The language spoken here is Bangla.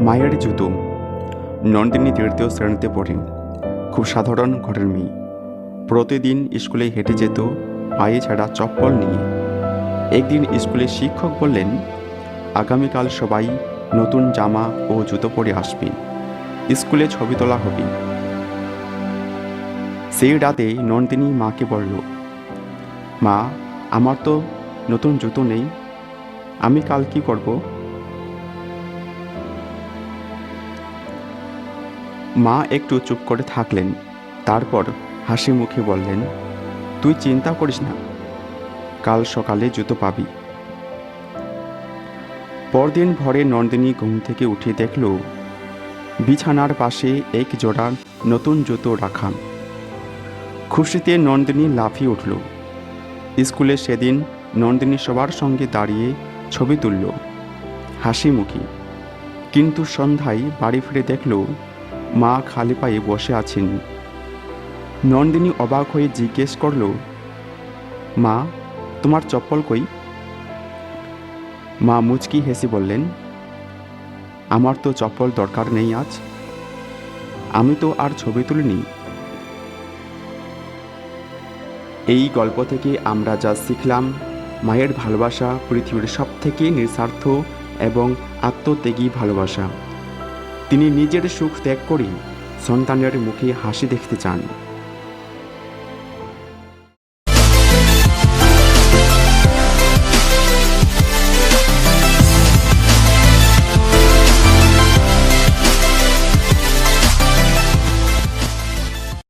মায়ের জুতো। নন্দিনী তৃতীয় শ্রেণীতে পড়ে। খুব সাধারণ ঘরের মেয়ে। প্রতিদিন স্কুলে হেঁটে যেত পায়ে ছাড়া চপ্পল নিয়ে। একদিন স্কুলের শিক্ষক বললেন, আগামীকাল সবাই নতুন জামা ও জুতো পরে আসবে, স্কুলে ছবি তোলা হবে। সেই রাতে নন্দিনী মাকে বলল, মা, আমার তো নতুন জুতো নেই, আমি কাল কি করব? মা একটু চুপ করে থাকলেন। তারপর হাসি মুখে বললেন, তুই চিন্তা করিস না, কাল সকালে জুতো পাবি। পরদিন ভোরে নন্দিনী ঘুম থেকে উঠে দেখল বিছানার পাশে এক জোড়া নতুন জুতো রাখা। খুশিতে নন্দিনী লাফিয়ে উঠল। স্কুলে সেদিন নন্দিনী সবার সঙ্গে দাঁড়িয়ে ছবি তুলল, হাসি মুখে। কিন্তু সন্ধ্যায় বাড়ি ফিরে দেখল মা খালি পায়ে বসে আছেন। নন্দিনী অবাক হয়ে জিজ্ঞেস করল, মা, তোমার চপ্পল কই? মা মুচকি হেসে বললেন, আমার তো চপ্পল দরকার নেই আজ, আমি তো আর ছবি তুলিনি। এই গল্প থেকে আমরা যা শিখলাম, মায়ের ভালোবাসা পৃথিবীর সবথেকে নিঃস্বার্থ এবং আত্মত্যাগী ভালোবাসা। তিনি নিজের সুখ ত্যাগ করে সন্তানের মুখে হাসি দেখতে চান।